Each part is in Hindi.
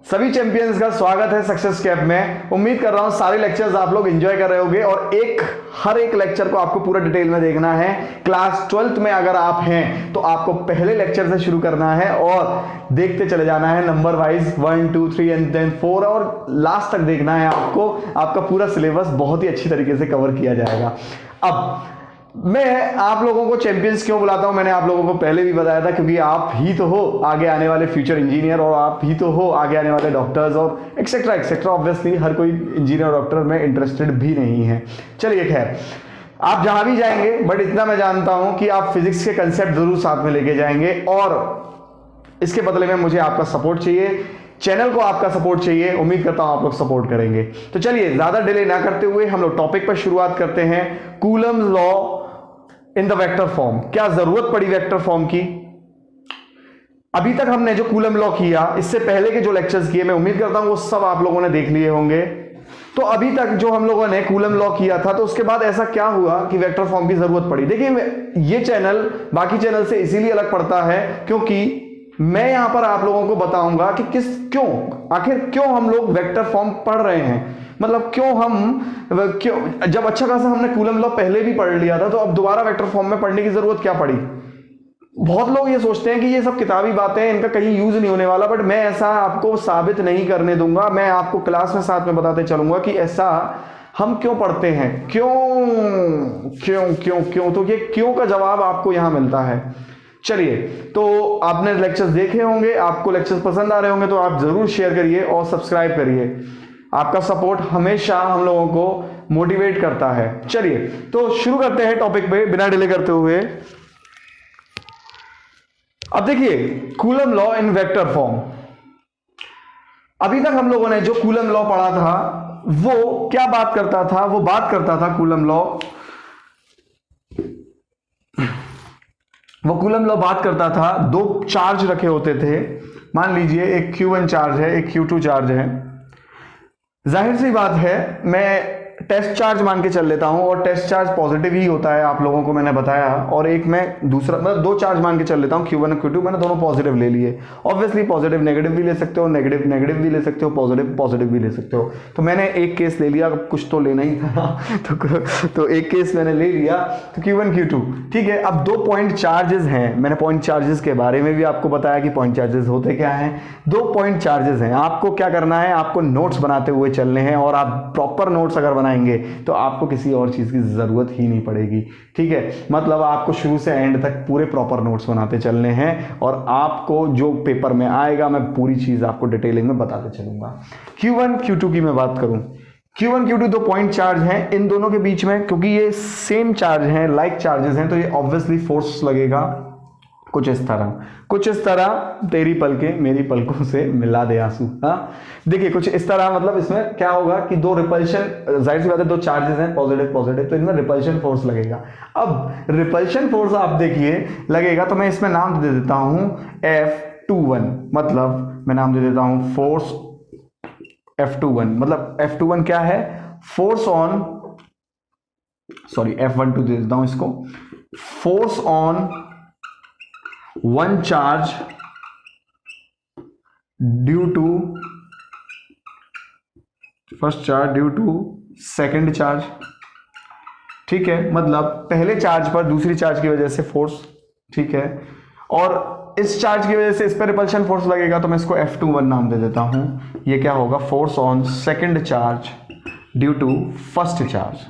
सभी चैंपियंस का स्वागत है सक्सेस कैप में। उम्मीद कर रहा हूं सारे लेक्चर्स आप लोग एंजॉय कर रहे होंगे और हर एक लेक्चर को आपको पूरा डिटेल में देखना है। क्लास 12th में अगर आप हैं तो आपको पहले लेक्चर से शुरू करना है और देखते चले जाना है नंबर वाइज 1 2 3 एंड देन 4 और लास्ट तक देखना है आपको। आपका पूरा सिलेबस बहुत ही अच्छी तरीके से कवर किया जाएगा। अब मैं आप लोगों को चैंपियंस क्यों बुलाता हूं, मैंने आप लोगों को पहले भी बताया था, क्योंकि आप ही तो हो आगे आने वाले फ्यूचर इंजीनियर और आप ही तो हो आगे आने वाले डॉक्टर्स और एक्सेट्रा एक्सेट्रा। ऑब्वियसली हर कोई इंजीनियर और डॉक्टर में इंटरेस्टेड भी नहीं है। चलिए खैर, आप जहां भी जाएंगे, बट इतना मैं जानता हूं कि आप फिजिक्स के कंसेप्ट जरूर साथ में लेके जाएंगे और इसके बदले में मुझे आपका सपोर्ट चाहिए, चैनल को आपका सपोर्ट चाहिए। उम्मीद करता हूं आप लोग सपोर्ट करेंगे। तो चलिए ज्यादा डिले ना करते हुए हम लोग टॉपिक पर शुरुआत करते हैं। Coulomb's law in the vector form. क्या जरूरत पड़ी वेक्टर फॉर्म की? अभी तक हमने जो कूलम लॉ किया, इससे पहले के जो लेक्चर्स किए, मैं उम्मीद करता हूं वो सब आप लोगों ने देख लिए होंगे। तो अभी तक जो हम लोगों ने कूलम लॉ किया था, तो उसके बाद ऐसा क्या हुआ कि वेक्टर फॉर्म की जरूरत पड़ी? देखिए, ये चैनल बाकी चैनल से इसीलिए अलग पड़ता है क्योंकि मैं यहां पर आप लोगों को बताऊंगा कि आखिर क्यों हम लोग वेक्टर फॉर्म पढ़ रहे हैं। मतलब क्यों जब अच्छा खासा हमने कूलम लॉ पहले भी पढ़ लिया था, तो अब दोबारा वेक्टर फॉर्म में पढ़ने की जरूरत क्या पड़ी? बहुत लोग ये सोचते हैं कि ये सब किताबी बातें हैं, इनका कहीं यूज नहीं होने वाला, बट मैं ऐसा आपको साबित नहीं करने दूंगा। मैं आपको क्लास में साथ में बताते चलूंगा कि ऐसा हम क्यों पढ़ते हैं, क्यों क्यों क्यों क्यों। तो ये क्यों का जवाब आपको यहां मिलता है। चलिए, तो आपने लेक्चर्स देखे होंगे, आपको लेक्चर्स पसंद आ रहे होंगे, तो आप जरूर शेयर करिए और सब्सक्राइब करिए। आपका सपोर्ट हमेशा हम लोगों को मोटिवेट करता है। चलिए, तो शुरू करते हैं टॉपिक पे बिना डिले करते हुए। अब देखिए, coulomb law in vector form. अभी तक हम लोगों ने जो कूलम लॉ पढ़ा था वो क्या बात करता था? वो बात करता था कूलम लॉ बात करता था, दो चार्ज रखे होते थे। मान लीजिए एक Q1 चार्ज है, एक Q2 चार्ज है। जाहिर सी बात है, मैं टेस्ट चार्ज मान के चल लेता हूं और टेस्ट चार्ज पॉजिटिव ही होता है, आप लोगों को मैंने बताया। और एक मैं दूसरा, मतलब दो चार्ज मान के चल लेता हूं, Q1 और Q2, मैंने दोनों पॉजिटिव ले लिए। ऑब्वियसली पॉजिटिव नेगेटिव भी ले सकते हो, नेगेटिव नेगेटिव भी ले सकते हो, पॉजिटिव पॉजिटिव भी ले सकते हो। तो मैंने एक केस ले लिया, कुछ तो लेना ही था तो एक केस मैंने ले लिया, तो Q1 Q2 ठीक है। अब दो पॉइंट चार्जेस हैं, मैंने पॉइंट चार्जेस के बारे में भी आपको बताया कि पॉइंट चार्जेस होते क्या हैं। दो पॉइंट चार्जेस हैं, आपको क्या करना है, आपको नोट्स बनाते हुए चलने हैं और आप प्रॉपर नोट्स अगर बनाएंगे तो आपको किसी और चीज की जरूरत ही नहीं पड़ेगी। ठीक है, मतलब आपको शुरू से एंड तक पूरे प्रॉपर नोट्स बनाते चलने हैं और आपको जो पेपर में आएगा मैं पूरी चीज आपको डिटेलिंग में बताते चलूंगा। Q1 Q2 की मैं बात करूं, Q1 Q2 दो पॉइंट चार्ज हैं, इन दोनों के बीच में क्योंकि ये सेम चार्ज हैं, लाइक चार्जेस हैं, तो ये ऑब्वियसली फोर्स लगेगा कुछ इस तरह। तेरी पलकें मेरी पलकों से मिला दे आंसू। हाँ, देखिए कुछ इस तरह, मतलब इसमें क्या होगा कि दो रिपल्शन, जाहिर सी बात है दो चार्जेस हैं पॉजिटिव पॉजिटिव, तो इनमें रिपल्शन फोर्स लगेगा। अब रिपल्शन फोर्स आप देखिए लगेगा, तो मैं इसमें नाम दे देता हूं F21, मतलब मैं नाम दे देता हूं फोर्स F21। मतलब F21 क्या है? फोर्स ऑन, सॉरी F12 दे देता हूं इसको, force on one charge due to first charge due to second charge. ठीक है, मतलब पहले चार्ज पर दूसरी चार्ज की वजह से फोर्स, ठीक है, और इस चार्ज की वजह से इस पर रिपल्शन फोर्स लगेगा, तो मैं इसको F21 नाम दे देता हूं। ये क्या होगा? Force on second charge due to first charge.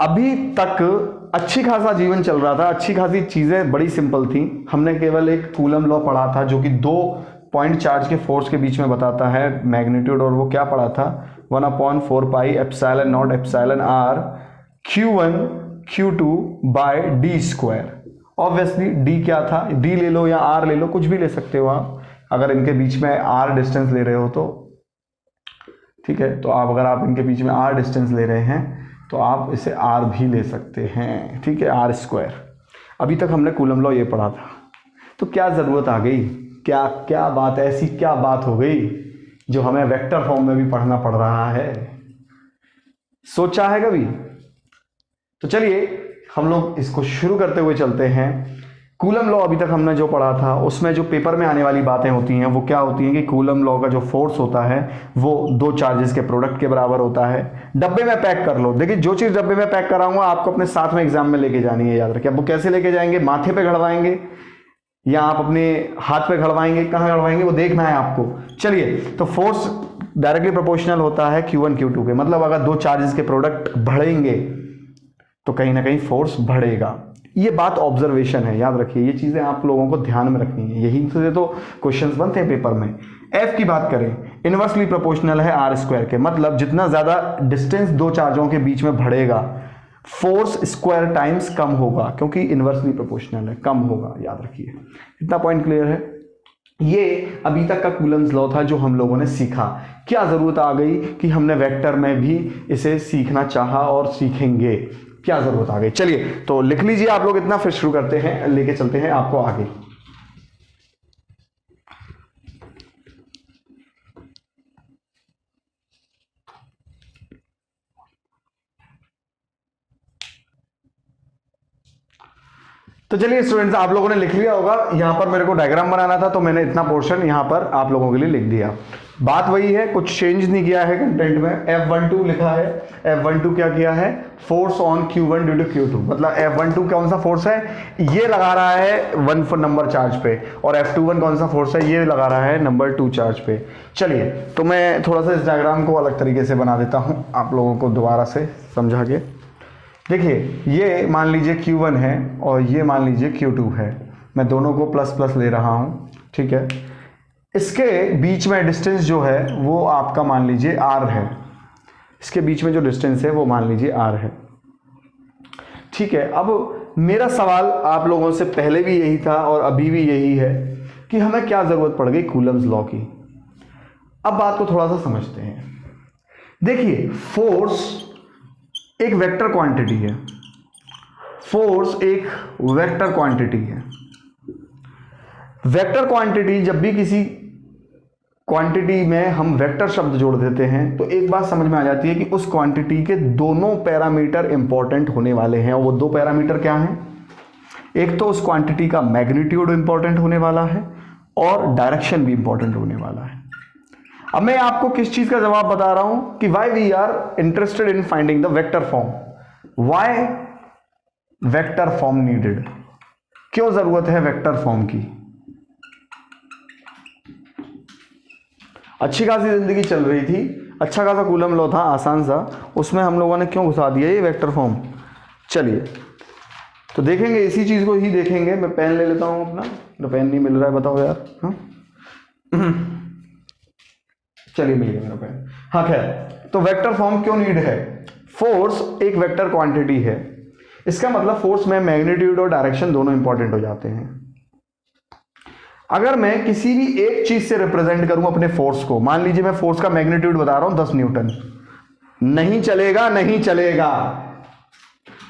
अभी तक अच्छी खासा जीवन चल रहा था, अच्छी खासी चीजें बड़ी सिंपल थी। हमने केवल एक कूलम लॉ पढ़ा था जो कि दो पॉइंट चार्ज के फोर्स के बीच में बताता है मैग्नीट्यूड, और वो क्या पढ़ा था? 1/4 pi epsilon naught epsilon r Q1 Q2 by d square. Obviously d क्या था? d ले लो या r ले लो, कुछ भी ले सकते हो आप, अगर इनके बीच में r डिस्टेंस ले रहे हो तो। ठीक है, तो अगर आप इनके बीच में r डिस्टेंस ले रहे हैं तो आप इसे r भी ले सकते हैं। ठीक है, r स्क्वायर। अभी तक हमने कूलम लॉ ये पढ़ा था, तो क्या जरूरत आ गई? क्या बात, ऐसी क्या बात हो गई जो हमें वेक्टर फॉर्म में भी पढ़ना पड़ रहा है? सोचा है कभी? तो चलिए हम लोग इसको शुरू करते हुए चलते हैं। कूलम लॉ अभी तक हमने जो पढ़ा था उसमें जो पेपर में आने वाली बातें होती हैं वो क्या होती हैं कि कूलम लॉ का जो फोर्स होता है वो दो चार्जेस के प्रोडक्ट के बराबर होता है। डब्बे में पैक कर लो। देखिए जो चीज़ डब्बे में पैक कराऊंगा आपको अपने साथ में एग्जाम में लेके जानी है, याद रखिए। अब वो कैसे लेके जाएंगे, माथे पे घड़वाएंगे या आप अपने हाथ पे घड़वाएंगे, कहाँ घड़वाएंगे वो देखना है आपको। चलिए, तो फोर्स डायरेक्टली प्रोपोर्शनल होता है Q1 Q2 के, मतलब अगर दो चार्जेस के प्रोडक्ट बढ़ेंगे तो कहीं ना कहीं फोर्स बढ़ेगा। ये बात ऑब्जर्वेशन है, याद रखिए। ये चीजें आप लोगों को ध्यान में रखनी है, यही से तो क्वेश्चंस बनते हैं पेपर में। F की बात करें, इनवर्सली प्रोपोर्शनल है R² के, मतलब जितना ज्यादा डिस्टेंस दो चार्जों के बीच में बढ़ेगा फोर्स स्क्वायर टाइम्स कम होगा, क्योंकि इनवर्सली प्रोपोर्शनल है, कम होगा, याद रखिए। इतना पॉइंट क्लियर है। ये अभी तक का कूलम्स लॉ था जो हम लोगों ने सीखा। क्या जरूरत आ गई कि हमने वेक्टर में भी इसे सीखना चाहा और सीखेंगे, क्या जरूरत आ गई। चलिए तो लिख लीजिए आप लोग इतना, फिर शुरू करते हैं, लेके चलते हैं आपको आगे। तो चलिए स्टूडेंट्स, आप लोगों ने लिख लिया होगा। यहां पर मेरे को डायग्राम बनाना था तो मैंने इतना पोर्शन यहां पर आप लोगों के लिए लिख दिया। बात वही है, कुछ चेंज नहीं किया है कंटेंट में। F12 लिखा है। F12 क्या किया है, force on Q1 due to Q2, मतलब F12 कौन सा फोर्स है, ये लगा रहा है 1 नंबर चार्ज पे, और F21 कौन सा फोर्स है, ये लगा रहा है नंबर 2 चार्ज पे। चलिए तो मैं थोड़ा सा इस डायग्राम को अलग तरीके से बना देता हूं आप लोगों को दोबारा से समझा के। देखिए ये मान लीजिए Q1 है और ये मान लीजिए Q2 है, मैं दोनों को प्लस प्लस ले रहा हूं, ठीक है। इसके बीच में डिस्टेंस जो है वो आपका मान लीजिए R है, इसके बीच में जो डिस्टेंस है वो मान लीजिए R है, ठीक है। अब मेरा सवाल आप लोगों से पहले भी यही था और अभी भी यही है कि हमें क्या जरूरत पड़ गई कूलम्स लॉ की। अब बात को थोड़ा सा समझते हैं। देखिए फोर्स एक वेक्टर क्वांटिटी है, फोर्स एक वेक्टर क्वांटिटी है। वेक्टर क्वांटिटी, जब भी किसी क्वांटिटी में हम वेक्टर शब्द जोड़ देते हैं तो एक बात समझ में आ जाती है कि उस क्वांटिटी के दोनों पैरामीटर इंपॉर्टेंट होने वाले हैं। और वो दो पैरामीटर क्या हैं, एक तो उस क्वांटिटी का मैग्नीट्यूड इंपॉर्टेंट होने वाला है और डायरेक्शन भी इंपॉर्टेंट होने वाला है। अब मैं आपको किस चीज का जवाब बता रहा हूं कि why we are interested in finding the vector form, why vector form needed, क्यों जरूरत है वेक्टर फॉर्म की। अच्छी खासी जिंदगी चल रही थी, अच्छा खासा कूलम लॉ था, आसान सा, उसमें हम लोगों ने क्यों घुसा दिया ये वेक्टर फॉर्म। चलिए तो देखेंगे, इसी चीज को ही देखेंगे। मैं पेन ले लेता हूं अपना, तो पेन नहीं मिल रहा है, बताओ यार। हाँ चलिए मिल गया मेरा पेन। हाँ खैर, तो वेक्टर फॉर्म क्यों नीड है। फोर्स एक वेक्टर क्वांटिटी है, इसका मतलब फोर्स में मैग्नीट्यूड और डायरेक्शन दोनों इंपॉर्टेंट हो जाते हैं। अगर मैं किसी भी एक चीज से रिप्रेजेंट करूं अपने फोर्स को, मान लीजिए मैं फोर्स का मैग्नीट्यूड बता रहा हूं 10 न्यूटन, नहीं चलेगा, नहीं चलेगा।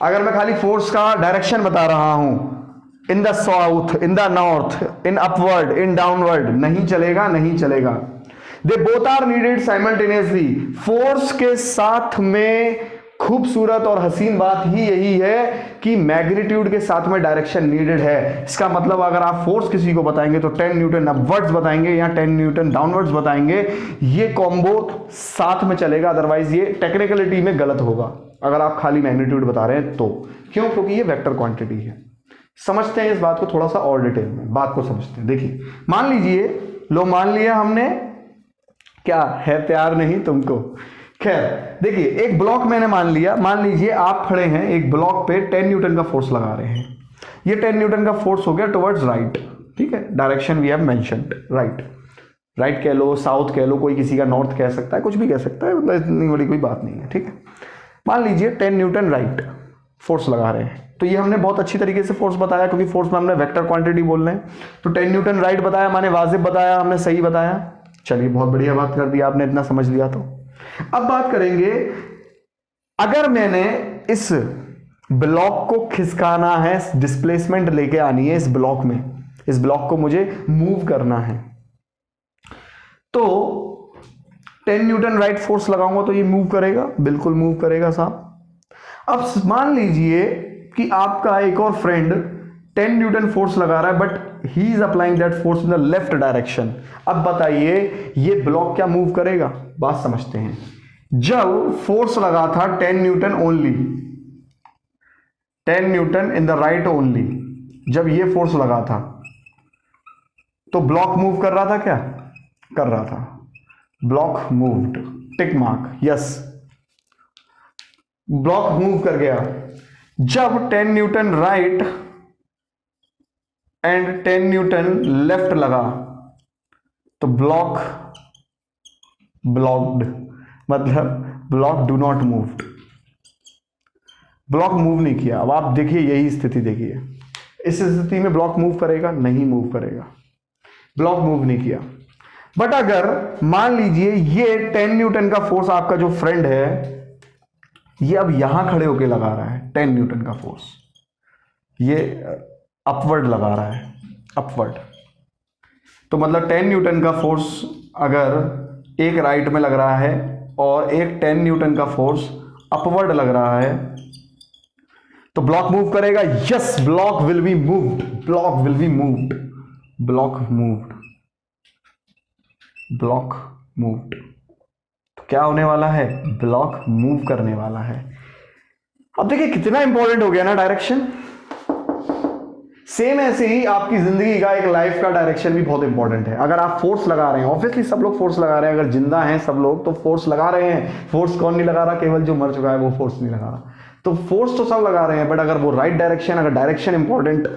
अगर मैं खाली फोर्स का डायरेक्शन बता रहा हूं, in the south, in the north, in upward, in downward, नहीं चलेगा, नहीं चलेगा। They both are needed simultaneously. Force के साथ में खूबसूरत और हसीन बात ही यही है कि मैग्नीट्यूड के साथ में डायरेक्शन नीडेड है। इसका मतलब अगर आप फोर्स किसी को बताएंगे तो 10 न्यूटन अपवर्ड्स बताएंगे या 10 न्यूटन डाउनवर्ड्स बताएंगे, ये कॉम्बो साथ में चलेगा, अदरवाइज ये टेक्निकलिटी में गलत होगा अगर आप खाली मैग्नीट्यूड बता रहे हैं तो। क्यों, क्योंकि ये वेक्टर क्वांटिटी है। समझते हैं इस बात को थोड़ा सा और डिटेल में, बात को समझते हैं। देखिए मान लीजिए, लो मान लिया हमने, क्या है प्यार नहीं तुमको। खैर देखिए, एक ब्लॉक मैंने मान लिया, मान लीजिए आप खड़े हैं एक ब्लॉक पे, 10 न्यूटन का फोर्स लगा रहे हैं। ये 10 न्यूटन का फोर्स हो गया टुवर्ड्स राइट, ठीक है। Direction we have mentioned, right, right कह लो, साउथ कह लो, कोई किसी का नॉर्थ कह सकता है, कुछ भी कह सकता है, मतलब इतनी बड़ी कोई बात नहीं है, ठीक है। मान लीजिए 10 न्यूटन राइट फोर्स लगा रहे हैं, तो ये हमने बहुत अच्छी तरीके से फोर्स बताया, क्योंकि फोर्स में हमने वेक्टर क्वांटिटी बोल रहे हैं। तो 10 न्यूटन राइट बताया, माने वाजिब बताया, हमने सही बताया। चलिए बहुत बढ़िया बात कर दी आपने, इतना समझ लिया। तो अब बात करेंगे, अगर मैंने इस ब्लॉक को खिसकाना है, डिस्प्लेसमेंट लेके आनी है इस ब्लॉक में, इस ब्लॉक को मुझे मूव करना है, तो 10 न्यूटन राइट फोर्स लगाऊंगा तो ये मूव करेगा, बिल्कुल मूव करेगा साहब। अब मान लीजिए कि आपका एक और फ्रेंड 10 न्यूटन फोर्स लगा रहा है but he is applying that force in the left direction. अब बताइए ये ब्लॉक क्या मूव करेगा, बात समझते हैं। जब फोर्स लगा था 10 Newton only, 10 Newton in the right only, जब ये फोर्स लगा था तो ब्लॉक मूव कर रहा था, क्या कर रहा था, block moved, tick mark, yes, block move कर गया। जब 10 Newton right and 10 Newton left लगा तो ब्लॉक ब्लॉक्ड, मतलब block do not moved, block move नहीं किया। अब आप देखिए यही स्थिति देखिए, इस स्थिति में ब्लॉक मूव करेगा, नहीं मूव करेगा, ब्लॉक मूव नहीं किया। बट अगर मान लीजिए ये 10 न्यूटन का फोर्स आपका जो फ्रेंड है ये अब यहां खड़े होके लगा रहा है, 10 न्यूटन का फोर्स ये अपवर्ड लगा रहा है, अपवर्ड, तो मतलब 10 न्यूटन का फोर्स अगर एक राइट में लग रहा है और एक 10 न्यूटन का फोर्स अपवर्ड लग रहा है तो ब्लॉक मूव करेगा, yes, block will be moved, block will be moved, block moved, block moved. तो क्या होने वाला है, ब्लॉक मूव करने वाला है। अब देखिए कितना इंपॉर्टेंट हो गया ना डायरेक्शन। सेम ऐसे ही आपकी जिंदगी का एक लाइफ का डायरेक्शन भी बहुत इंपॉर्टेंट है। अगर आप फोर्स लगा रहे हैं, ऑब्वियसली सब लोग फोर्स लगा रहे हैं, अगर जिंदा हैं सब लोग तो फोर्स लगा रहे हैं। फोर्स कौन नहीं लगा रहा, केवल जो मर चुका है वो फोर्स नहीं लगा रहा। तो फोर्स तो सब लगा रहे हैं, बट अगर वो राइट डायरेक्शन, अगर डायरेक्शन इंपॉर्टेंट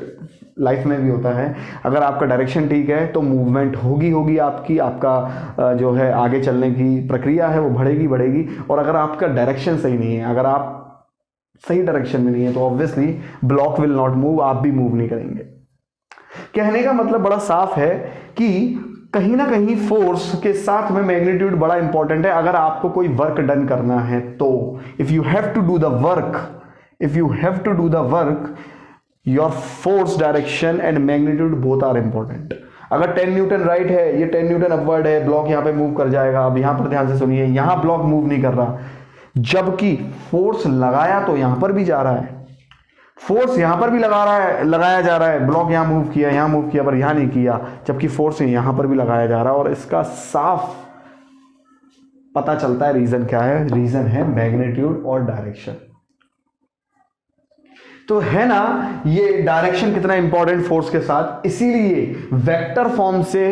लाइफ में भी होता है, अगर आपका डायरेक्शन ठीक है तो मूवमेंट होगी आपकी, आपका जो है आगे चलने की प्रक्रिया है वो बढ़ेगी। और अगर आपका डायरेक्शन सही नहीं है, अगर आप सही डायरेक्शन में नहीं है तो obviously block will not move, आप भी मूव नहीं करेंगे। कहने का मतलब बड़ा साफ है कि कहीं ना कहीं फोर्स के साथ में मैग्नीट्यूड बड़ा इंपॉर्टेंट है। अगर आपको कोई वर्क डन करना है तो if you have to do the work, your force direction and magnitude both are important. अगर 10 न्यूटन राइट है, ये 10 न्यूटन अपवर्ड है, ब्लॉक यहां पे मूव कर जाएगा। अब यहां पर ध्यान से सुनिए, यहां ब्लॉक मूव नहीं कर रहा, जबकि फोर्स लगाया तो यहां पर भी जा रहा है, फोर्स यहां पर भी लगाया जा रहा है, ब्लॉक यहां मूव किया पर यहां नहीं किया, जबकि फोर्स यहां पर भी लगाया जा रहा है। और इसका साफ पता चलता है रीजन क्या है, रीजन है मैग्नीट्यूड और डायरेक्शन। तो है ना ये डायरेक्शन कितना इंपॉर्टेंट फोर्स के साथ, इसीलिए वेक्टर फॉर्म से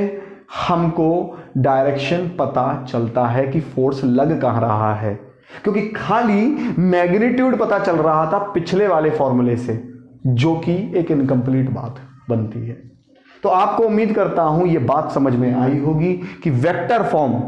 हमको डायरेक्शन पता चलता है कि फोर्स लग कहां रहा है, क्योंकि खाली मैग्नीट्यूड पता चल रहा था पिछले वाले फॉर्मूले से, जो कि एक इनकम्प्लीट बात बनती है। तो आपको उम्मीद करता हूं ये बात समझ में आई होगी कि वेक्टर फॉर्म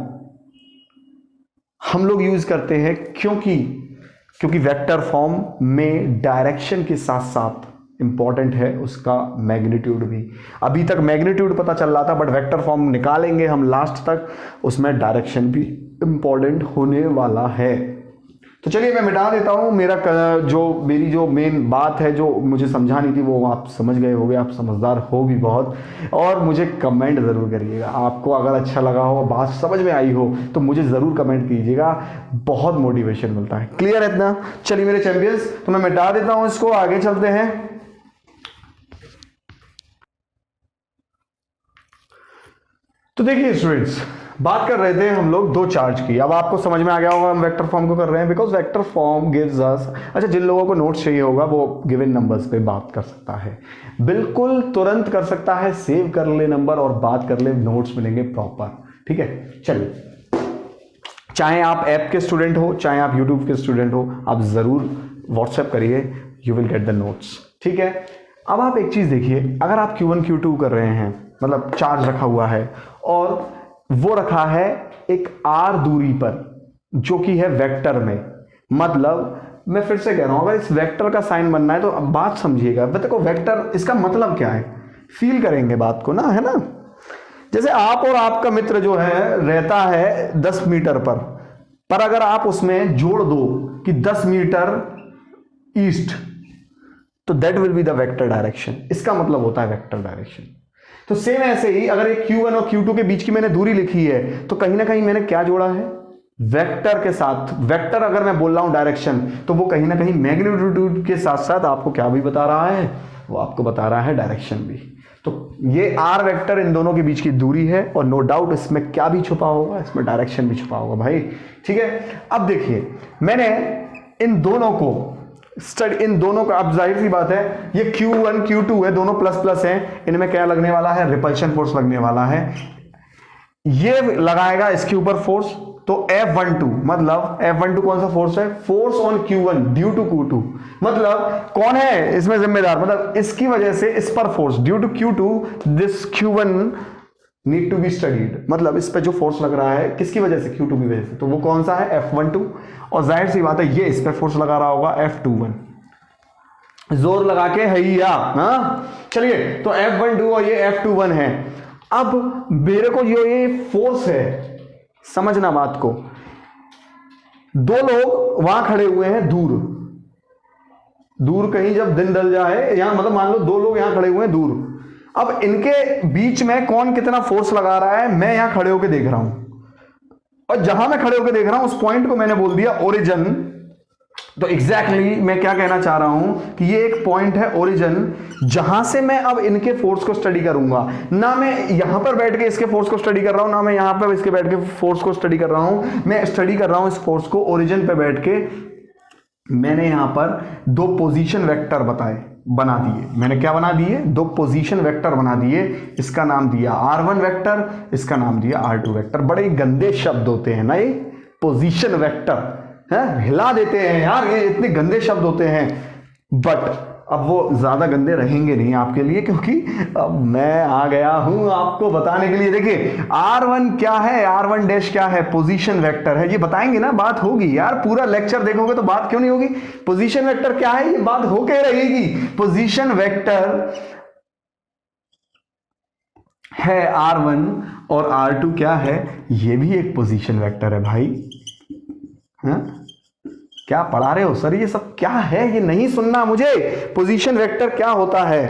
हम लोग यूज करते हैं क्योंकि वेक्टर फॉर्म में डायरेक्शन के साथ साथ इंपॉर्टेंट है उसका मैग्नीट्यूड भी। अभी तक मैग्नीट्यूड पता चल रहा था, बट वेक्टर फॉर्म निकालेंगे हम लास्ट तक, उसमें डायरेक्शन भी इंपॉर्टेंट होने वाला है। तो चलिए मैं मिटा देता हूं, मेरी जो मेन बात है जो मुझे समझानी थी वो आप समझ गए होगे, आप समझदार हो भी बहुत। और मुझे कमेंट ज़रूर करिएगा, आपको अगर अच्छा लगा हो, बात समझ में आई हो तो मुझे ज़रूर कमेंट कीजिएगा, बहुत मोटिवेशन मिलता है। क्लियर है इतना? चलिए मेरे चैंपियंस, तो मैं मिटा देता हूं इसको, आगे चलते हैं। तो देखिए स्टूडेंट्स, बात कर रहे थे हम लोग दो चार्ज की। अब आपको समझ में आ गया होगा हम वेक्टर फॉर्म को कर रहे हैं, because vector form gives us, अच्छा जिन लोगों को नोट्स चाहिए होगा वो गिवन नंबर्स पे बात कर सकता है, बिल्कुल तुरंत कर सकता है, सेव कर ले नंबर और बात कर ले, नोट्स मिलेंगे प्रॉपर। ठीक है, चलिए, चाहे आप ऐप के स्टूडेंट हो, चाहे आप यूट्यूब के स्टूडेंट हो, आप जरूर व्हाट्सएप करिए, you will get the notes. ठीक है, अब आप एक चीज देखिए, अगर आप Q1 Q2 कर रहे हैं, मतलब चार्ज रखा हुआ है और वो रखा है एक r दूरी पर, जो कि है वेक्टर में, मतलब मैं फिर से कह रहा हूं, अगर इस वेक्टर का साइन बनना है तो अब बात समझिएगा। देखो वेक्टर, इसका मतलब क्या है, फील करेंगे बात को ना, है ना। जैसे आप और आपका मित्र जो है रहता है 10 मीटर पर अगर आप उसमें जोड़ दो कि 10 मीटर ईस्ट, तो that will be the vector direction. इसका मतलब होता है वेक्टर डायरेक्शन। तो सेम ऐसे ही अगर एक Q1 और Q2 के बीच की मैंने दूरी लिखी है तो कहीं ना कहीं मैंने क्या जोड़ा है, वेक्टर के साथ, वेक्टर अगर मैं बोल रहा हूं डायरेक्शन, तो वो कहीं ना कहीं मैग्नीट्यूड के साथ साथ आपको क्या भी बता रहा है, वो आपको बता रहा है डायरेक्शन भी। तो ये आर वेक्टर इन दोनों के बीच की दूरी है, और नो डाउट इसमें क्या भी छुपा होगा, इसमें डायरेक्शन भी छुपा होगा भाई। ठीक है, अब देखिए मैंने इन दोनों को इन दोनों का, अब जाहिर सी बात है ये Q1 Q2 है, दोनों प्लस प्लस हैं, इनमें क्या लगने वाला है, रिपल्शन फोर्स लगने वाला है। ये लगाएगा इसके ऊपर फोर्स, तो F12 मतलब F12 कौन सा फोर्स है, force on Q1 due to Q2, मतलब कौन है इसमें जिम्मेदार, मतलब इसकी वजह से इस पर force due to Q2 this Q1 need to be studied, मतलब इस पे जो फोर्स लग रहा है किसकी वजह से, Q2 की वजह से, तो वो कौन सा है, F12। और जाहिर सी बात है ये इस पे फोर्स लगा रहा होगा F21, जोर लगा के हैया। हाँ चलिए, तो F12 और ये F21 है। अब मेरे को जो ये फोर्स है, समझना बात को, दो लोग वहां खड़े हुए हैं दूर दूर, कहीं जब दिन ढल जाए, यहां मतलब मान लो दो लोग यहां खड़े हुए हैं दूर, अब इनके बीच में कौन कितना फोर्स लगा रहा है, मैं यहां खड़े होकर देख रहा हूं, और जहां मैं खड़े होकर देख रहा हूं उस पॉइंट को मैंने बोल दिया ओरिजिन। तो एग्जैक्टली मैं क्या कहना चाह रहा हूं कि ये एक पॉइंट है ओरिजिन, जहां से मैं अब इनके फोर्स को स्टडी करूंगा। ना मैं यहां पर बैठ के इसके फोर्स को स्टडी कर रहा हूं, ना मैं यहां पर इसके बैठ के फोर्स को स्टडी कर रहा हूं, मैं स्टडी कर रहा हूं इस फोर्स को ओरिजिन पे बैठ के। मैंने यहां पर दो पोजीशन वेक्टर बना दिए, मैंने क्या बना दिए, दो पोजीशन वेक्टर बना दिए, इसका नाम दिया R1 वेक्टर, इसका नाम दिया R2 वेक्टर। बड़े गंदे शब्द होते हैं ना ये पोजीशन वेक्टर, है हिला देते हैं यार, ये इतने गंदे शब्द होते हैं, बट अब वो ज्यादा गंदे रहेंगे नहीं आपके लिए, क्योंकि अब मैं आ गया हूं आपको बताने के लिए। देखिए R1 क्या है, R1 डैश क्या है, पोजीशन वेक्टर है, ये बताएंगे ना, बात होगी यार, पूरा लेक्चर देखोगे तो बात क्यों नहीं होगी। पोजीशन वेक्टर क्या है, ये बात होके रहेगी। पोजीशन वेक्टर है R1, और R2 क्या है, ये भी एक पोजीशन वेक्टर है भाई। हाँ क्या पढ़ा रहे हो सर, ये सब क्या है, ये नहीं सुनना मुझे, पोजीशन वेक्टर क्या होता है।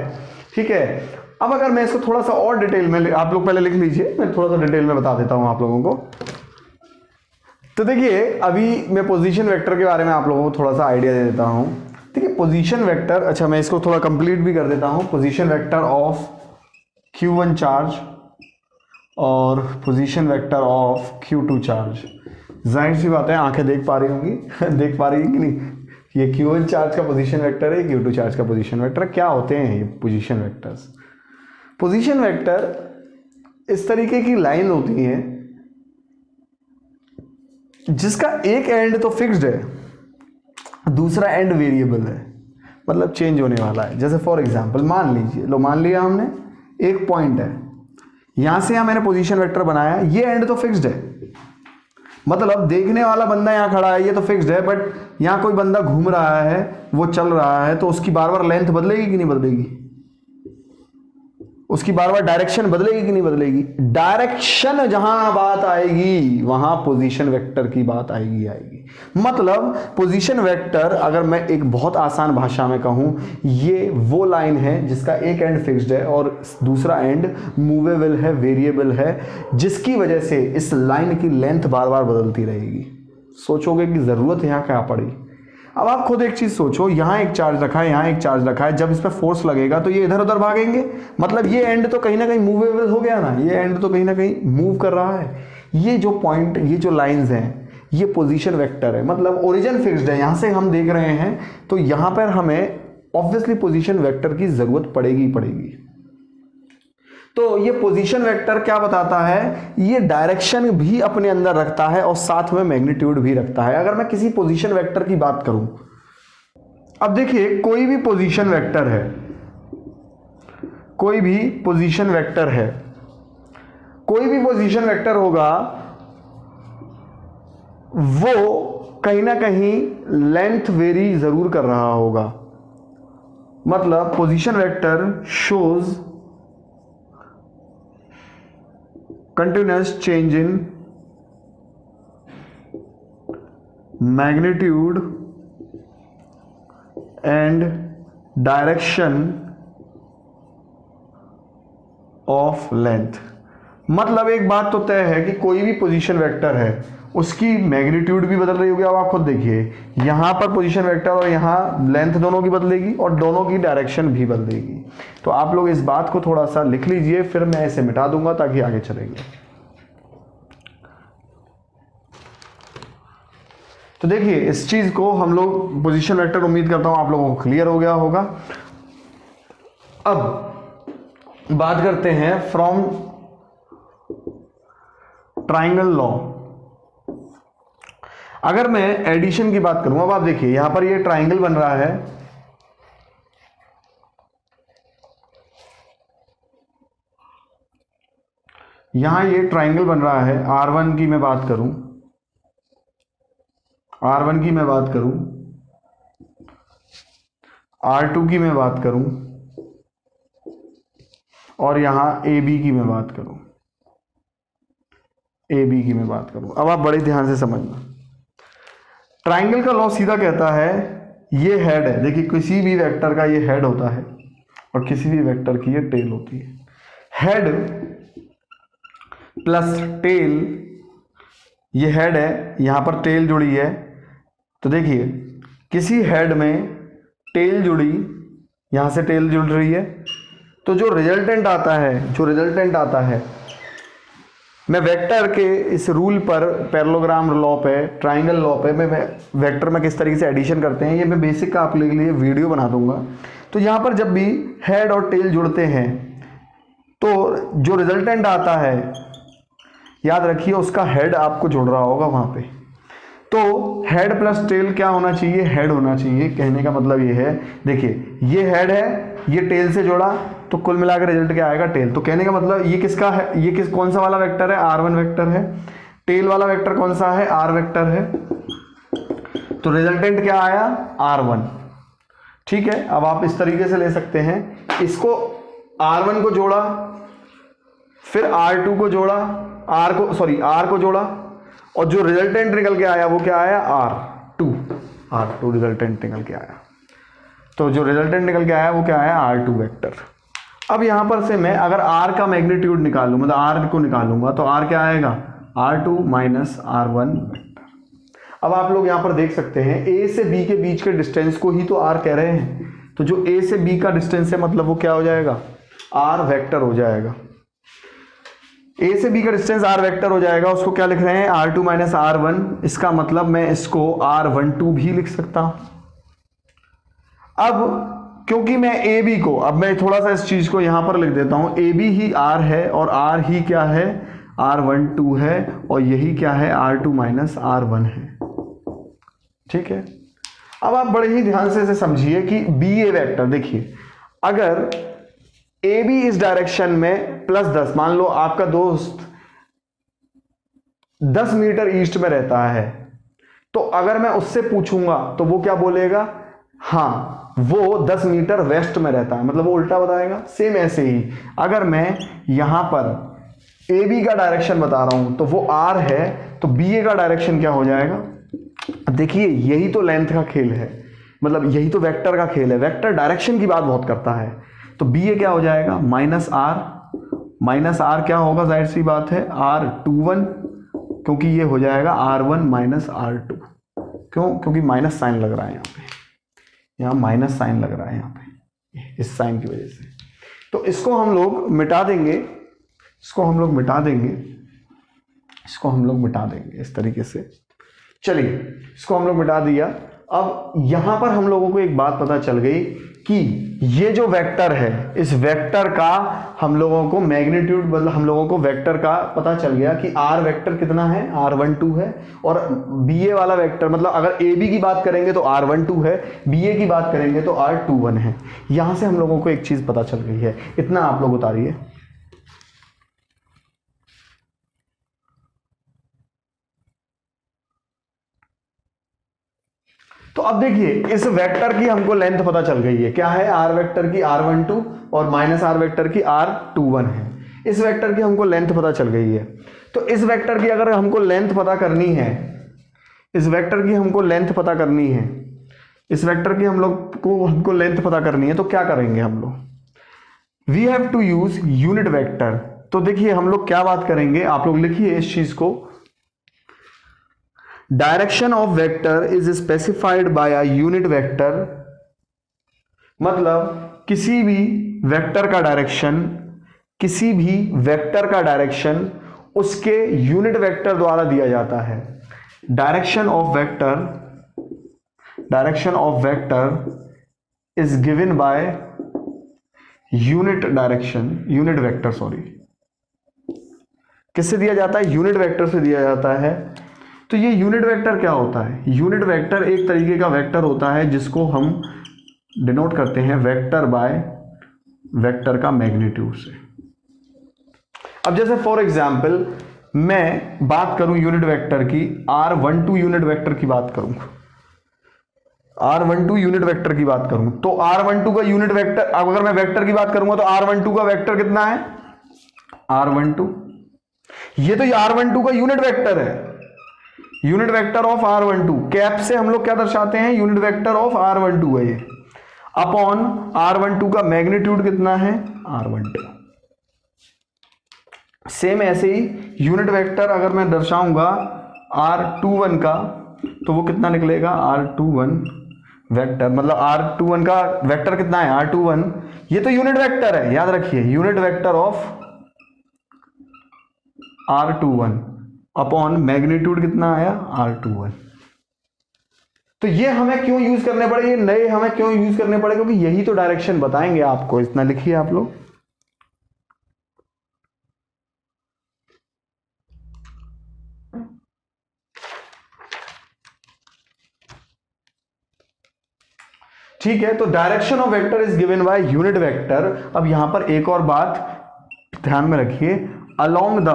ठीक है, अब अगर मैं इसको थोड़ा सा और डिटेल में, आप लोग पहले लिख लीजिए, मैं थोड़ा सा डिटेल में बता देता हूं आप लोगों को। तो देखिए अभी मैं पोजीशन वेक्टर के बारे में आप लोगों को थोड़ा सा आइडिया दे देता हूं। देखिए पोजीशन वेक्टर, अच्छा मैं इसको थोड़ा कंप्लीट भी कर देता हूं। Position vector of Q1 charge और position vector of Q2 charge, जाहिर सी बात है आंखें देख पा रही होंगी देख पा रही है कि नहीं, ये Q1 चार्ज का पोजीशन वेक्टर है, Q2 चार्ज का पोजीशन वेक्टर। क्या होते हैं ये पोजीशन वेक्टर्स, पोजीशन वेक्टर इस तरीके की लाइन होती है जिसका एक एंड तो फिक्स्ड है, दूसरा एंड वेरिएबल है, मतलब चेंज होने वाला है। जैसे फॉर एग्जांपल मान लीजिए, लो मान लिया हमने एक पॉइंट है, यहां से यहां मैंने पोजीशन वेक्टर बनाया, ये एंड तो फिक्स्ड है, मतलब देखने वाला बंदा यहां खड़ा है, ये तो फिक्स्ड है, बट यहां कोई बंदा घूम रहा है, वो चल रहा है, तो उसकी बार बार लेंथ बदलेगी कि नहीं बदलेगी, उसकी बार बार डायरेक्शन बदलेगी कि नहीं बदलेगी। डायरेक्शन जहां बात आएगी वहां पोजीशन वेक्टर की बात आएगी। मतलब पोजीशन वेक्टर, अगर मैं एक बहुत आसान भाषा में कहूं, ये वो लाइन है जिसका एक एंड फिक्स्ड है और दूसरा एंड मूवेबल है, वेरिएबल है, जिसकी वजह से इस लाइन की लेंथ बार बार बदलती रहेगी। सोचोगे कि जरूरत यहां क्या पड़ी। अब आप खुद एक चीज सोचो, यहां एक चार्ज रखा है, यहां एक चार्ज रखा है, जब इस पर फोर्स लगेगा तो ये इधर उधर भागेंगे, मतलब ये एंड तो कहीं ना कहीं मूवेबल हो गया ना, ये एंड तो कहीं ना कहीं मूव कर रहा है। ये जो पॉइंट, ये जो लाइंस हैं, ये पोजीशन वेक्टर है, मतलब ओरिजिन फिक्स्ड है, यहां से हम देख रहे हैं, तो यहां पर हमें ऑब्वियसली पोजीशन वेक्टर की जरूरत पड़ेगी। तो ये पोजीशन वेक्टर क्या बताता है, ये डायरेक्शन भी अपने अंदर रखता है और साथ में मैग्नीट्यूड भी रखता है। अगर मैं किसी पोजीशन वेक्टर की बात करूं, अब देखिए कोई भी पोजीशन वेक्टर है, कोई भी पोजीशन वेक्टर है, कोई भी पोजीशन वेक्टर होगा, वो कहीं ना कहीं लेंथ वेरी जरूर कर रहा होगा। मतलब position vector shows continuous change in magnitude and direction of length। मतलब एक बात तो तय है कि कोई भी पोजीशन वेक्टर है उसकी मैग्नीट्यूड भी बदल रही होगी। अब आप खुद देखिए, यहां पर पोजीशन वेक्टर और यहां लेंथ दोनों की बदलेगी और दोनों की डायरेक्शन भी बदलेगी। तो आप लोग इस बात को थोड़ा सा लिख लीजिए, फिर मैं इसे मिटा दूंगा ताकि आगे चलेंगे। तो देखिए इस चीज को हम लोग पोजीशन वेक्टर, उम्मीद करता हूं आप लोगों को क्लियर हो गया होगा। अब बात करते हैं फ्रॉम ट्राइंगल लॉ। अगर मैं एडिशन की बात करूं, अब आप देखिए यहां पर ये ट्राइंगल बन रहा है, यहां ये ट्राइंगल बन रहा है। R1 की मैं बात करूं, R1 की मैं बात करूं, R2 की मैं बात करूं और यहां AB की मैं बात करूं, AB की मैं बात करूं। अब आप बड़े ध्यान से समझना, ट्राइंगल का लॉ सीधा कहता है, ये हेड है, देखिए किसी भी वेक्टर का ये हेड होता है और किसी भी वेक्टर की ये टेल होती है। हेड प्लस टेल, ये हेड है, यहां पर टेल जुड़ी है। तो देखिए किसी हेड में टेल जुड़ी, यहां से टेल जुड़ रही है, तो जो रिजल्टेंट आता है, मैं वेक्टर के इस रूल पर, पैरेललोग्राम लॉ पे, ट्राइंगल लॉ पे, मैं वेक्टर में किस तरीके से एडिशन करते हैं, ये मैं बेसिक का आप लोगों के लिए वीडियो बना दूंगा। तो यहाँ पर जब भी हेड और टेल जुड़ते हैं तो जो रिजल्टेंट आता है, याद रखिए उसका हेड आपको जुड़ रहा होगा वहाँ पे। तो हेड प्लस टेल क्या होना चाहिए? हेड होना चाहिए। कहने का मतलब ये है, देखिए ये हेड है, ये टेल से जुड़ा, तो कुल मिलाकर रिजल्ट क्या आएगा? टेल। तो कहने का मतलब ये किसका है, ये कौन सा वाला वेक्टर है? R1 वेक्टर है। टेल वाला वेक्टर कौन सा है? R वेक्टर है। तो रिजल्टेंट क्या आया? R1। ठीक है, अब आप इस तरीके से ले सकते हैं, इसको R1 को जोड़ा, फिर R2 को जोड़ा, R को जोड़ा, और जो रिजल्टेंट निकल के आया वो क्या आया? R2 रिजल्टेंट निकल के आया। तो जो रिजल्टेंट निकल के आया वो क्या आया? R2 vector. अब यहां पर से मैं अगर R का मैग्नीट्यूड निकालूं, मतलब R को निकालूंगा, तो R क्या आएगा? R2 minus R1 vector. अब आप लोग यहां पर देख सकते हैं, A से B के बीच के डिस्टेंस को ही तो R कह रहे हैं, तो जो A से B का डिस्टेंस है मतलब वो क्या हो जाएगा? R वेक्टर हो जाएगा। A से B का डिस्टेंस R वेक्टर हो जाएगा, उसको क्या लिख रहे हैं? R2 minus R1। इसका मतलब मैं इसको R12 भी लिख सकता हूं। अब क्योंकि मैं AB को, अब मैं थोड़ा सा इस चीज को यहां पर लिख देता हूं, AB ही R है और R ही क्या है? R12 है, और यही क्या है? R2 माइनस R1 है। ठीक है, अब आप बड़े ही ध्यान से इसे समझिए कि BA वेक्टर, देखिए अगर AB इस डायरेक्शन में प्लस 10, मान लो आपका दोस्त 10 मीटर ईस्ट में रहता है, तो अगर मैं उससे पूछूंगा तो वो क्या बोलेगा? हाँ, वो 10 मीटर वेस्ट में रहता है, मतलब वो उल्टा बताएगा। सेम ऐसे ही अगर मैं यहां पर AB का डायरेक्शन बता रहा हूं तो वो R है, तो BA का डायरेक्शन क्या हो जाएगा? देखिए यही तो लेंथ का खेल है, मतलब यही तो वेक्टर का खेल है। वेक्टर डायरेक्शन की बात बहुत करता है। तो BA क्या हो जाएगा? माइनस R क्या होगा? जाहिर सी बात है R21, क्योंकि ये हो जाएगा R1 माइनस R2। क्यों? क्योंकि माइनस साइन लग रहा है यहाँ पे, यहाँ माइनस साइन लग रहा है यहाँ पे, इस साइन की वजह से। तो इसको हम लोग मिटा देंगे, इस तरीके से। चलिए इसको हम लोग मिटा दिया। अब यहां पर हम लोगों को एक बात पता चल गई कि ये जो वेक्टर है, इस वेक्टर का हम लोगों को मैग्नीट्यूड, मतलब हम लोगों को वेक्टर का पता चल गया कि R वेक्टर कितना है? R12 है। और BA वाला वेक्टर, मतलब अगर AB की बात करेंगे तो R12 है, BA की बात करेंगे तो R21 है। यहां से हम लोगों को एक चीज पता चल गई है, इतना आप लोग उतारिए। तो अब देखिए इस वेक्टर की हमको लेंथ पता चल गई है, क्या है? R वेक्टर की R12 और माइनस R वेक्टर की R21 है। इस वेक्टर की हमको लेंथ पता चल गई है। तो इस वेक्टर की अगर हमको लेंथ पता करनी है, हमको लेंथ पता करनी है, तो क्या करेंगे हम लोग? We have to use unit vector. तो देखिए हम लोग क्या बात करेंगे, आप लोग लिखिए इस चीज को, direction of vector is specified by a unit vector, मतलब किसी भी वेक्टर का डायरेक्शन उसके यूनिट वेक्टर द्वारा दिया जाता है। Direction of vector is given by unit vector, किससे दिया जाता है? यूनिट वेक्टर से दिया जाता है। तो ये यूनिट वेक्टर क्या होता है? यूनिट वेक्टर एक तरीके का वेक्टर होता है जिसको हम डिनोट करते हैं वेक्टर बाय वेक्टर का मैग्नीट्यूड से। अब जैसे फॉर एग्जांपल मैं बात करूं यूनिट वेक्टर की, R12 यूनिट वेक्टर की बात करूं, R12 यूनिट वेक्टर की बात करूं, तो R12 का यूनिट वेक्टर, अगर मैं वेक्टर की बात करूंगा तो R12 का वेक्टर कितना है? R12, ये तो R12 का यूनिट वेक्टर है, unit vector of R12। Cap से हम लोग क्या दर्शाते हैं? यूनिट वेक्टर ऑफ R12 है ये, अपॉन R12 का मैग्नीट्यूड कितना है? R12। सेम ऐसे ही यूनिट वेक्टर अगर मैं दर्शाऊंगा R21 का, तो वो कितना निकलेगा? R21 वेक्टर, मतलब R21 का वेक्टर कितना है? R21, ये तो यूनिट वेक्टर है, याद रखिए, unit vector of R21 upon magnitude कितना आया? R21। तो ये हमें क्यों यूज करने पड़े, ये नए हमें क्यों यूज करने पड़े? क्योंकि यही तो डायरेक्शन बताएंगे आपको। इतना लिखिए आप लोग, ठीक है। तो direction of vector is given by unit vector. अब यहां पर एक और बात ध्यान में रखिए, अलोंग द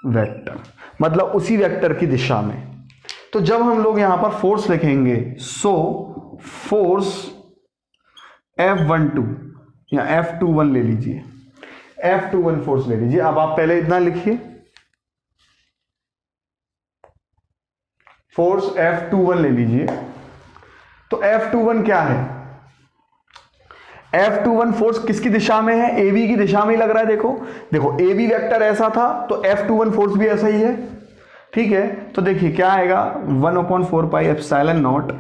वेक्टर, मतलब उसी वेक्टर की दिशा में। तो जब हम लोग यहां पर फोर्स लिखेंगे, सो फोर्स F12 या F21 ले लीजिए, F21 फोर्स ले लीजिए। अब आप पहले इतना लिखिए, फोर्स F21 ले लीजिए। तो F21 क्या है? F21 फोर्स किसकी दिशा में है? AB की दिशा में ही लग रहा है। देखो AB वेक्टर ऐसा था, तो F21 फोर्स भी ऐसा ही है, ठीक है। तो देखिए क्या आएगा, 1/4 पाई एप्सिलॉन नॉट,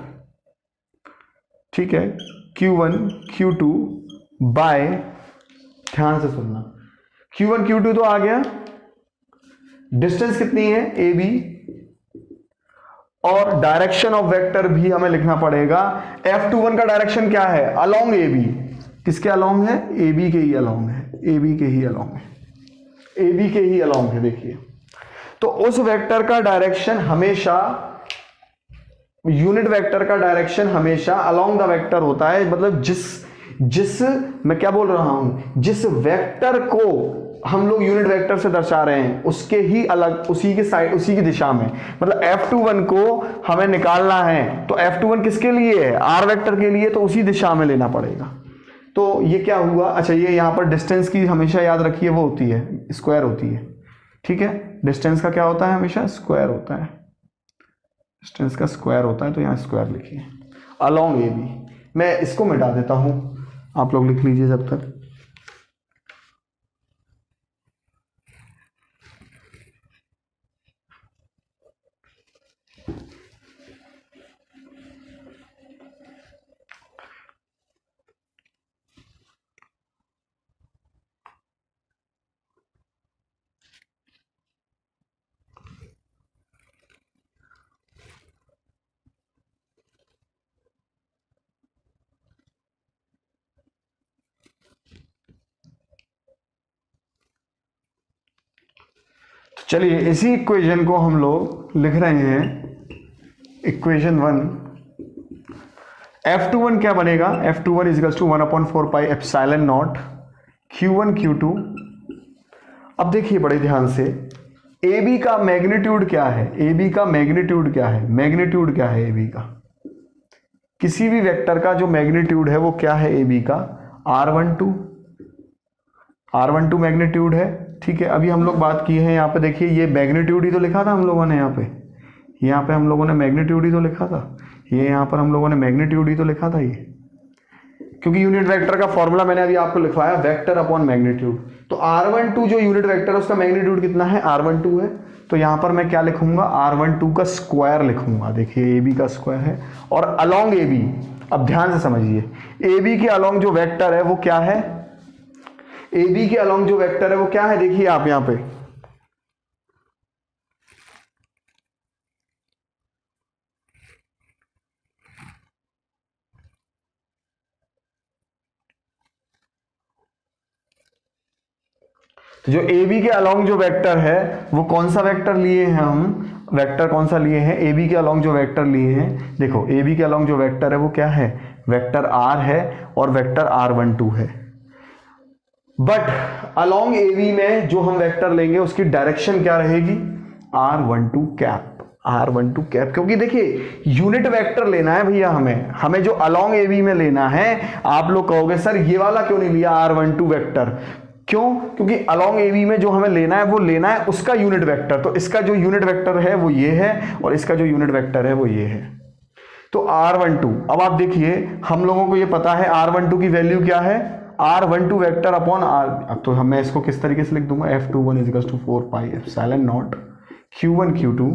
ठीक है, Q1 Q2 बाय, ध्यान से सुनना, Q1 Q2 तो आ गया, डिस्टेंस कितनी है? AB, और डायरेक्शन ऑफ वेक्टर भी हमें लिखना पड़ेगा। F21 का डायरेक्शन क्या है? Along AB। किसके अलोंग है? AB के ही अलोंग है, AB के ही अलोंग है। देखिए, तो उस वेक्टर का डायरेक्शन हमेशा, यूनिट वेक्टर का डायरेक्शन हमेशा अलोंग द वेक्टर होता है, मतलब जिस मैं क्या बोल रहा हूं, जिस वेक्टर को हम लोग यूनिट वेक्टर से दर्शा रहे हैं उसके ही अलग, उसी के साइड, उसी की दिशा में। मतलब F21 को हमें निकालना है, तो F21 किसके लिए है? R वेक्टर के लिए, तो उसी दिशा में लेना पड़ेगा। तो ये क्या हुआ? अच्छा, ये यहां पर डिस्टेंस की हमेशा याद रखिए, वो होती है स्क्वायर होती है, ठीक है। डिस्टेंस का क्या होता है? हमेशा स्क्वायर होता है, डिस्टेंस का स्क्वायर होता है, तो यहां स्क्वायर लिखिए, अलोंग AB। मैं इसको मिटा देता हूं, आप लोग लिख लीजिए जब तक। चलिए, इसी इक्वेशन को हम लोग लिख रहे हैं, इक्वेशन 1। F21 क्या बनेगा? F21 equals to 1/4 pi epsilon naught Q1 Q2। अब देखिए बड़े ध्यान से, AB का मैग्नीट्यूड क्या है? AB का मैग्नीट्यूड क्या है? मैग्नीट्यूड क्या है AB का? किसी भी वेक्टर का जो मैग्नीट्यूड है वो क्या है AB का? R12 मैग्नीट्यूड है, ठीक है। अभी हम लोग बात की है यहाँ पे, देखिए ये मैग्नीट्यूड ही तो लिखा था हम लोगों ने, यहाँ पे हम लोगों ने मैग्नीट्यूड ही तो लिखा था, ये यहाँ पर हम लोगों ने मैग्नीट्यूड ही तो लिखा था। ये क्योंकि यूनिट वेक्टर का फॉर्मूला मैंने अभी आपको लिखवाया, वेक्टर अपॉन मैग्नीट्यूड। तो r12 जो यूनिट वेक्टर है उसका मैग्नीट्यूड कितना है, r12 है। तो यहां पर मैं क्या लिखूंगा, r12 का स्क्वायर लिखूंगा। देखिए ab का स्क्वायर है और अलोंग ab, अब ध्यान से समझिए, ab के अलोंग जो वेक्टर है वो क्या है, ab के अलोंग जो वेक्टर है वो क्या है, देखिए आप यहां पे तो जो ए बी के अलोंग जो वेक्टर है वो कौन सा वेक्टर लिए हैं हम, वेक्टर कौन सा लिए हैं, ए बी के अलोंग जो वेक्टर लिए हैं, देखो ए बी के अलोंग जो वेक्टर है वो क्या है, वेक्टर आर है और वेक्टर r12 है। बट अलोंग ए बी में जो हम वेक्टर लेंगे उसकी डायरेक्शन क्या रहेगी, r12 कैप, r12 कैप। क्योंकि देखिए यूनिट वेक्टर लेना है भैया, हमें जो अलोंग ए बी में लेना है। आप लोग कहोगे सर ये वाला क्यों नहीं लिया r12 वेक्टर, क्यों, क्योंकि अलोंग ए बी में जो हमें लेना है वो लेना है उसका यूनिट वेक्टर। तो इसका जो यूनिट वेक्टर है वो ये है और इसका जो यूनिट वेक्टर है वो ये है। तो r12, अब आप देखिए हम लोगों को ये पता है r12 की वैल्यू क्या है, r12 वेक्टर अपॉन r। अब तो मैं इसको किस तरीके से लिख दूंगा, f21 = 4 पाई एप्सिलॉन नॉट q1 q2।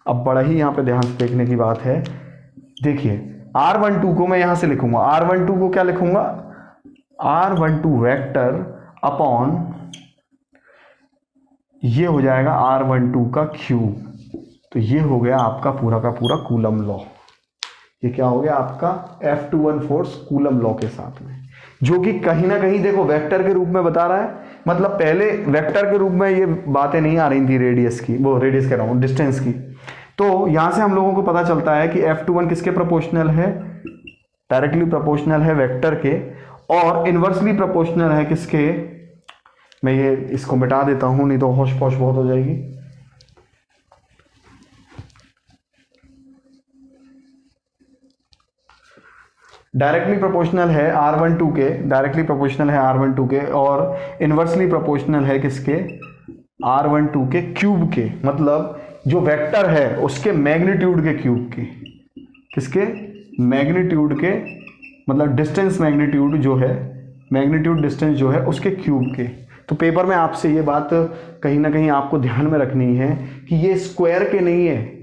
अब बड़ा ही यहाँ पे ध्यान से देखने की बात है, देखिए r12 को मैं यहां से लिखूंगा, r12 को क्या लिखूंगा, r12 वेक्टर अपॉन ये हो जाएगा r12 का क्यूब। तो ये हो गया आपका पूरा का पूरा कूलम लॉ। ये क्या हो गया आपका F21 फोर्स कूलम लॉ के साथ में, जो कि कहीं ना कहीं देखो वेक्टर के रूप में बता रहा है। मतलब पहले वेक्टर के रूप में ये बातें नहीं आ रही थी रेडियस की, वो रेडियस कह रहा हूं डिस्टेंस की। तो यहां से हम लोगों को पता चलता है कि F21 किसके प्रोपोर्शनल है, डायरेक्टली प्रोपोर्शनल है वेक्टर के, और इनवर्सली प्रोपोर्शनल है किसके, मैं ये इसको मिटा देता हूं नहीं तो होश पोश बहुत हो जाएगी। डायरेक्टली प्रोपोर्शनल है r12 के, डायरेक्टली प्रोपोर्शनल है r12 के, और इनवर्सली प्रोपोर्शनल है किसके, r12 के क्यूब के। मतलब जो वेक्टर है उसके मैग्नीट्यूड के क्यूब के, किसके, मैग्नीट्यूड के, मतलब डिस्टेंस मैग्नीट्यूड जो है, मैग्नीट्यूड डिस्टेंस जो है उसके क्यूब के। तो पेपर में आपसे ये बात कहीं ना कहीं आपको ध्यान में रखनी है कि ये स्क्वायर के नहीं है,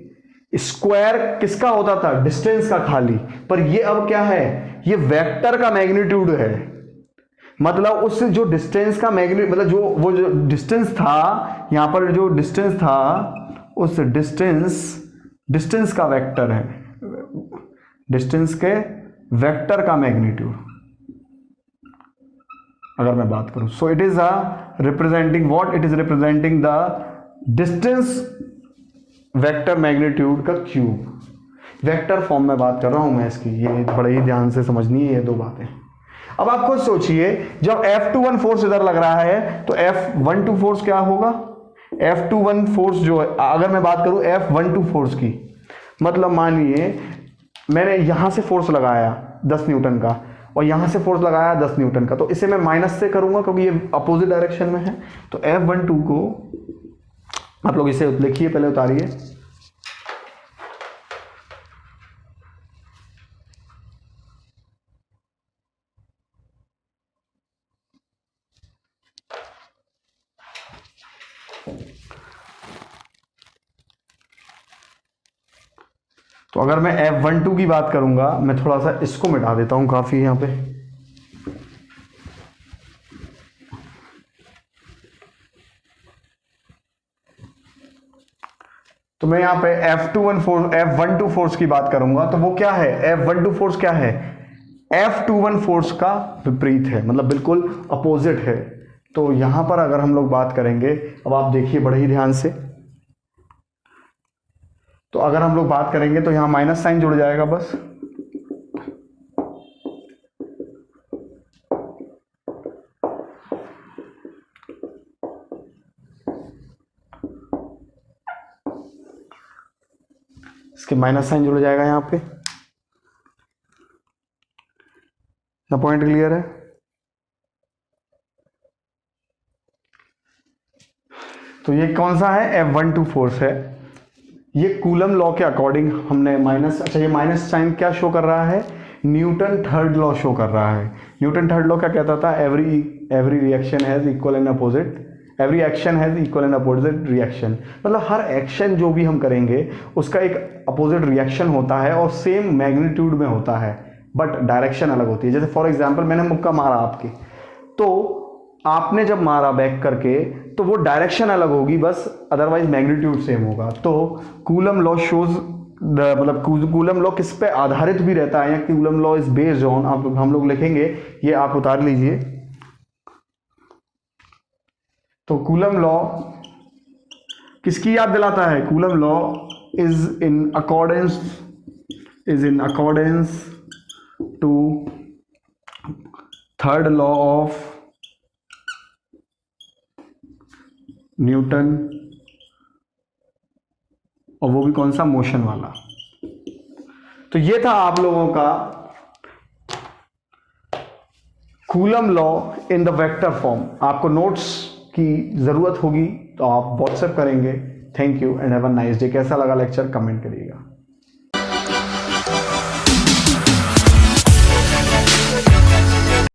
स्क्वायर किसका होता था, डिस्टेंस का खाली, पर ये अब क्या है, ये वेक्टर का मैग्नीट्यूड है। मतलब उस जो डिस्टेंस का मैग्नीट्यूड, मतलब जो वो जो डिस्टेंस था यहां पर, जो डिस्टेंस था उस डिस्टेंस का वेक्टर है, डिस्टेंस के वेक्टर का मैग्नीट्यूड अगर मैं बात करूं। So it is a representing what, it is representing the distance vector magnitude का क्यूब। वेक्टर फॉर्म में बात कर रहा हूं मैं इसकी, ये बड़े ही ध्यान से समझनी है ये दो बातें। अब आप खुद सोचिए, जब F21 फोर्स इधर लग रहा है तो F12 फोर्स क्या होगा, F21 फोर्स जो है, अगर मैं बात करूं F12 फोर्स की, मतलब मानिए मैंने यहां से फोर्स लगाया 10 न्यूटन का और यहां से फोर्स लगाया 10 न्यूटन का, तो इसे मैं माइनस से करूंगा क्योंकि ये अपोजिट डायरेक्शन में है। तो F12 को आप लोग इसे लिखिए, पहले उतारिए, तो अगर मैं F12 की बात करूंगा, मैं थोड़ा सा इसको मिटा देता हूं काफी यहां पे, तो मैं यहां पे F12 फोर्स की बात करूंगा तो वो क्या है, F12 फोर्स क्या है, F21 फोर्स का विपरीत है, मतलब बिल्कुल अपोजिट है। तो यहां पर अगर हम लोग बात करेंगे, अब आप देखिए बड़े ही ध्यान से, तो अगर हम लोग बात करेंगे तो यहां माइनस साइन जुड़ जाएगा बस, इसके माइनस साइन जुड़ जाएगा यहां पे। ना पॉइंट क्लियर है। तो ये कौन सा है, F12 फोर्स है। ये कूलम लॉ के अकॉर्डिंग हमने माइनस, अच्छा ये माइनस साइन क्या शो कर रहा है, न्यूटन थर्ड लॉ शो कर रहा है। न्यूटन थर्ड लॉ क्या कहता था? Every reaction has equal and opposite, every action has equal and opposite reaction. मतलब हर एक्शन जो भी हम करेंगे उसका एक अपोजिट रिएक्शन होता है और सेम मैग्नीट्यूड में होता है, बट डायरेक्शन अलग होती है। जैसे फॉर एग्जाम्पल मैंने मुक्का मारा आपके, तो आपने जब मारा बैक करके तो वो डायरेक्शन अलग होगी बस, अदरवाइज मैग्नीट्यूड सेम होगा। तो कूलम लॉ शोज, मतलब कूलम लॉ किस पे आधारित भी रहता है, या coulomb law is based on, हम लोग लिखेंगे, ये आप उतार लीजिए। तो कूलम लॉ किसकी याद दिलाता है? Coulomb law is in accordance to third law of Newton, और वो भी कौन सा? मोशन वाला। तो ये था आप लोगों का coulomb law in the vector form. आपको नोट्स की जरूरत होगी तो आप व्हाट्सएप करेंगे। Thank you and have a nice day. कैसा लगा लेक्चर कमेंट करिएगा।